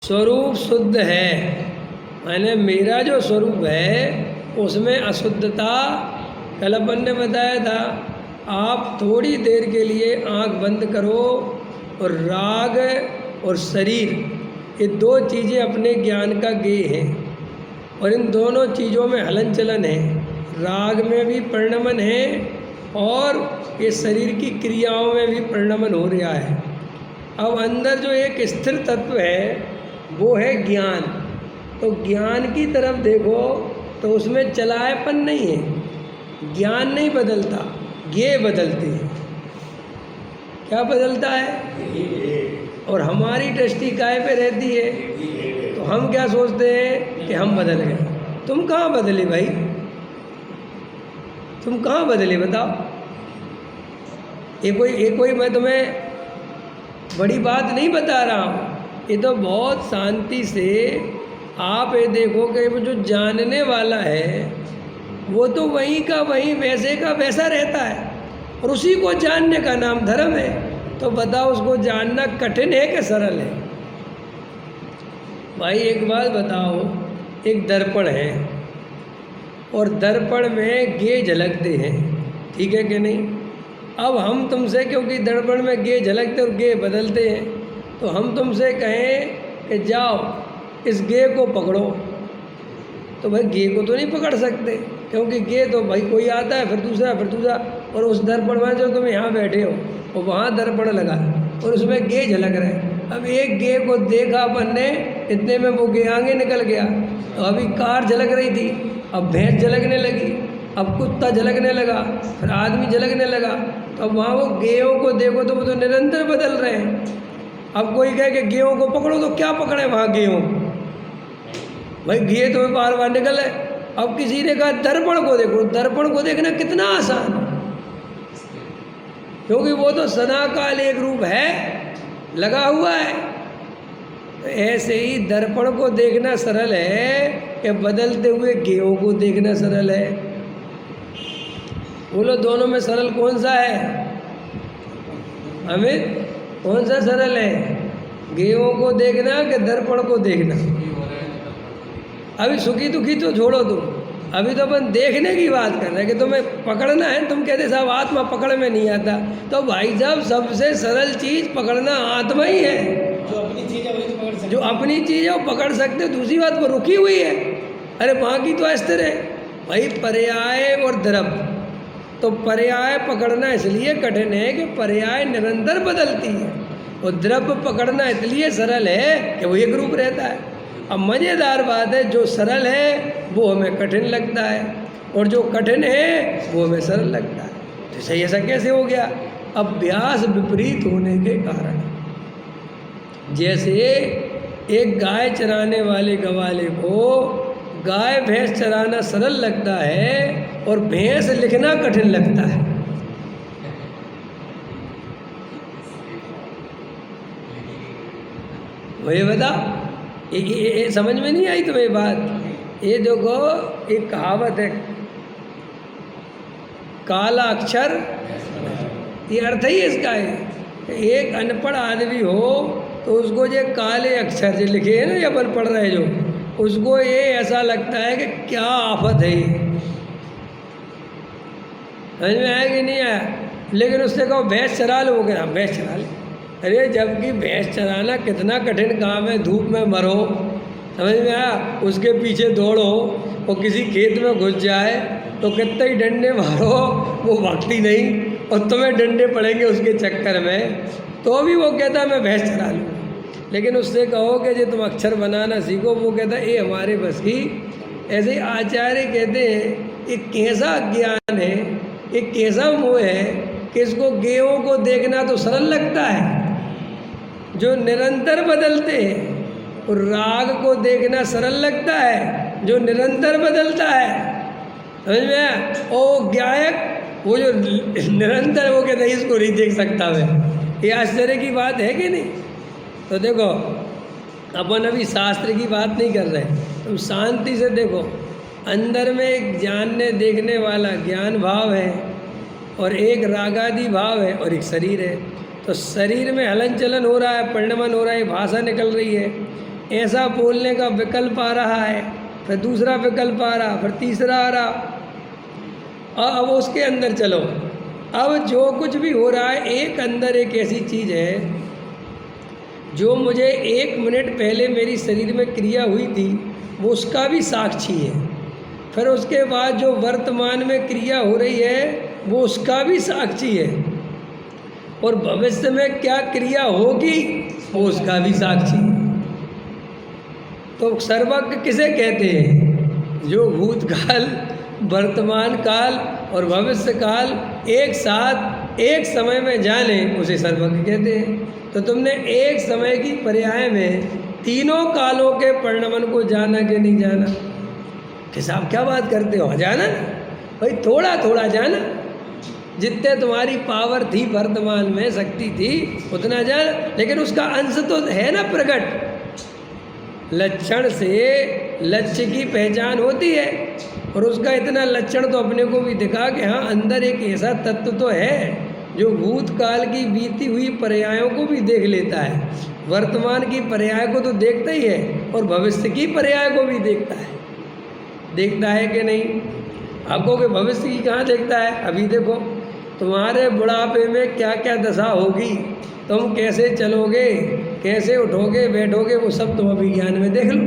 स्वरूप शुद्ध है, माने मेरा जो स्वरूप है उसमें अशुद्धता, कल अपन ने बताया था, आप थोड़ी देर के लिए आंख बंद करो और राग और शरीर, ये दो चीज़ें अपने ज्ञान का गेय हैं और इन दोनों चीज़ों में हलन चलन है। राग में भी परिणमन है और ये शरीर की क्रियाओं में भी परिणमन हो रहा है। अब अंदर जो एक स्थिर तत्व है वो है ज्ञान। तो ज्ञान की तरफ देखो तो उसमें चलायपन नहीं है, ज्ञान नहीं बदलता, ये बदलती है। क्या बदलता है? और हमारी दृष्टि काय पे रहती है, तो हम क्या सोचते हैं कि हम बदल गए। तुम कहाँ बदले भाई, तुम कहाँ बदले बताओ। ये कोई मैं तुम्हें बड़ी बात नहीं बता रहा हूँ, ये तो बहुत शांति से आप ये देखो कि वो जो जानने वाला है वो तो वहीं का वहीं वैसे का वैसा रहता है और उसी को जानने का नाम धर्म है। तो बताओ उसको जानना कठिन है कि सरल है? भाई एक बात बताओ, एक दर्पण है और दर्पण में गे झलकते हैं, ठीक है कि नहीं? अब हम तुमसे, क्योंकि दर्पण में गे झलकते और गे बदलते हैं, तो हम तुमसे कहें कि जाओ इस गे को पकड़ो, तो भाई गे को तो नहीं पकड़ सकते, क्योंकि गे तो भाई कोई आता है फिर दूसरा और उस दर्पण में जो तुम यहाँ बैठे हो और वहाँ दर्पण लगा और उसमें गे झलक रहे। अब एक गे को देखा अपन ने, इतने में वो गे आगे निकल गया। तो अभी कार झलक रही थी, अब भैंस झलकने लगी, अब कुत्ता झलकने लगा, फिर आदमी झलकने लगा। तो अब वहाँ वो गेयों को देखो तो वो तो निरंतर बदल रहे हैं। अब कोई कहे कि गेयों को पकड़ो, तो क्या पकड़े वहाँ गेयों? भाई गे तो बार बार निकल है। अब किसी ने कहा दर्पण को देखो, दर्पण को देखना कितना आसान, क्योंकि वो तो सदाकाल एक रूप है, लगा हुआ है। तो ऐसे ही दर्पण को देखना सरल है कि बदलते हुए गेयों को देखना सरल है? बोलो दोनों में सरल कौन सा है? अमित, कौन सा सरल है, गेयों को देखना कि दर्पण को देखना? अभी सुखी दुखी तो छोड़ो तुम, अभी तो अपन देखने की बात कर रहे हैं कि तुम्हें पकड़ना है। तुम कहते साहब आत्मा पकड़ में नहीं आता, तो भाई साहब सबसे सरल चीज़ पकड़ना आत्मा ही है। जो अपनी चीज़ है वही पकड़ सकते, जो अपनी चीज़ है वो पकड़ सकते, दूसरी बात वो रुकी हुई है। अरे बाकी तो अस्थिर है भाई। पर्याय और द्रव्य, तो पर्याय पकड़ना इसलिए कठिन है कि पर्याय निरंतर बदलती है और द्रव्य पकड़ना इसलिए सरल है कि वो एक रूप रहता है। अब मज़ेदार बात है, जो सरल है वो हमें कठिन लगता है और जो कठिन है वो हमें सरल लगता है। तो सही ऐसा कैसे हो गया? अभ्यास विपरीत होने के कारण। जैसे एक गाय चराने वाले गवाले को गाय भैंस चराना सरल लगता है और भैंस लिखना कठिन लगता है। वही बता, ये समझ में नहीं आई तुम्हें बात? ये देखो एक कहावत है, काला अक्षर, ये अर्थ ही इसका है। एक अनपढ़ आदमी हो तो उसको जो काले अक्षर जो लिखे हैं ना, ये अपन पढ़ रहे जो, उसको ये ऐसा लगता है कि क्या आफत है ये। समझ में आया कि नहीं आया? लेकिन उससे कहो भैंस चरा लो, वो कह भैंस चरा ले। अरे जबकि भैंस चराना कितना कठिन काम है, धूप में मरो, समझ में आया, उसके पीछे दौड़ो, वो किसी खेत में घुस जाए तो कितने ही डंडे मारो वो भागती नहीं और तुम्हें डंडे पड़ेंगे उसके चक्कर में, तो भी वो कहता मैं भैंस चरा लूँ। लेकिन उससे कहो कि जो तुम अक्षर बनाना सीखो, वो कहता ये हमारे बस की। ऐसे ही आचार्य कहते हैं ये कैसा ज्ञान है, ये कैसा मोह है कि इसको गेयों को देखना तो सरल लगता है जो निरंतर बदलते हैं, और राग को देखना सरल लगता है जो निरंतर बदलता है। समझ में? ओ गायक वो जो निरंतर, वो कहते हैं इसको नहीं देख सकता मैं। ये आश्चर्य की बात है कि नहीं? तो देखो अपन अभी शास्त्र की बात नहीं कर रहे, तुम शांति से देखो, अंदर में एक जानने देखने वाला ज्ञान भाव है और एक रागादि भाव है और एक शरीर है। तो शरीर में हलन चलन हो रहा है, परिणमन हो रहा है, भाषा निकल रही है। ऐसा बोलने का विकल्प आ रहा है, फिर दूसरा विकल्प आ रहा, फिर तीसरा आ रहा। अब उसके अंदर चलो, अब जो कुछ भी हो रहा है, एक अंदर एक ऐसी चीज़ है जो मुझे 1 मिनट पहले मेरी शरीर में क्रिया हुई थी, वो उसका भी साक्षी है। फिर उसके बाद जो वर्तमान में क्रिया हो रही है वो उसका भी साक्षी है, और भविष्य में क्या क्रिया होगी वो उसका भी साक्षी है। तो सर्वज्ञ किसे कहते हैं? जो भूतकाल, वर्तमान काल और भविष्य काल एक साथ एक समय में जाने, उसे सर्वज्ञ कहते हैं। तो तुमने एक समय की पर्याय में तीनों कालों के परिणमन को जाना कि नहीं जाना? कि साहब क्या बात करते हो, जाना ना भाई, थोड़ा थोड़ा जाना, जितने तुम्हारी पावर थी वर्तमान में, शक्ति थी, उतना जाना, लेकिन उसका अंश तो है ना प्रकट। लक्षण से लक्ष्य की पहचान होती है, और उसका इतना लक्षण तो अपने को भी दिखा कि हाँ, अंदर एक ऐसा तत्व तो है जो भूतकाल की बीती हुई पर्यायों को भी देख लेता है, वर्तमान की पर्याय को तो देखता ही है, और भविष्य की पर्याय को भी देखता है। देखता है कि नहीं? आपको कि भविष्य की कहाँ देखता है? अभी देखो तुम्हारे बुढ़ापे में क्या क्या दशा होगी, तुम कैसे चलोगे, कैसे उठोगे बैठोगे, वो सब तुम अभी ज्ञान में देख लो।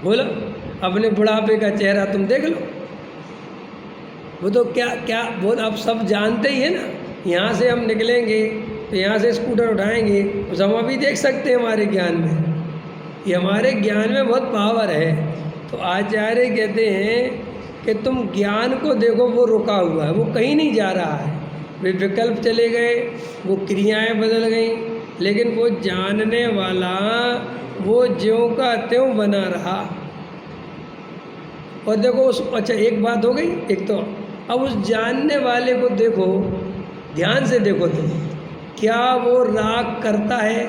बोलो, अपने बुढ़ापे का चेहरा तुम देख लो। वो तो क्या क्या वो आप सब जानते ही है ना। यहाँ से हम निकलेंगे तो यहाँ से स्कूटर उठाएंगे, तो हम अभी देख सकते हैं हमारे ज्ञान में। ये हमारे ज्ञान में बहुत पावर है। तो आचार्य कहते हैं कि तुम ज्ञान को देखो, वो रुका हुआ है, वो कहीं नहीं जा रहा है। वे विकल्प चले गए, वो क्रियाएं बदल गई, लेकिन वो जानने वाला वो ज्यों का त्यों बना रहा। और देखो उस, अच्छा एक बात हो गई, एक तो अब उस जानने वाले को देखो, ध्यान से देखो तुम, क्या वो राग करता है,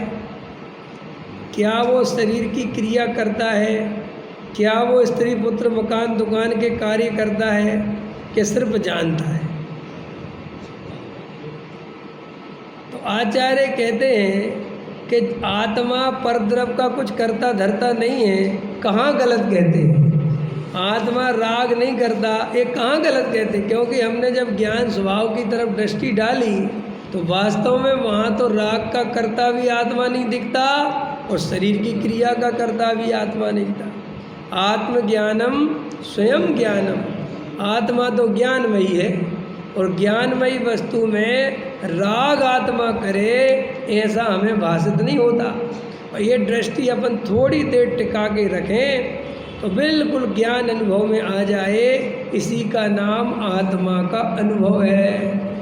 क्या वो शरीर की क्रिया करता है, क्या वो स्त्री पुत्र मकान दुकान के कार्य करता है, कि सिर्फ जानता है? तो आचार्य कहते हैं कि आत्मा परद्रव्य का कुछ करता धरता नहीं है। कहाँ गलत कहते हैं? आत्मा राग नहीं करता, ये कहाँ गलत कहते? क्योंकि हमने जब ज्ञान स्वभाव की तरफ दृष्टि डाली तो वास्तव में वहाँ तो राग का कर्ता भी आत्मा नहीं दिखता, और शरीर की क्रिया का कर्ता भी आत्मा नहीं दिखता। आत्मज्ञानम स्वयं ज्ञानम, आत्मा तो ज्ञानमयी है, और ज्ञानमयी वस्तु में राग आत्मा करे ऐसा हमें भाषित नहीं होता। और ये दृष्टि अपन थोड़ी देर टिका के रखें तो बिल्कुल ज्ञान अनुभव में आ जाए। इसी का नाम आत्मा का अनुभव है।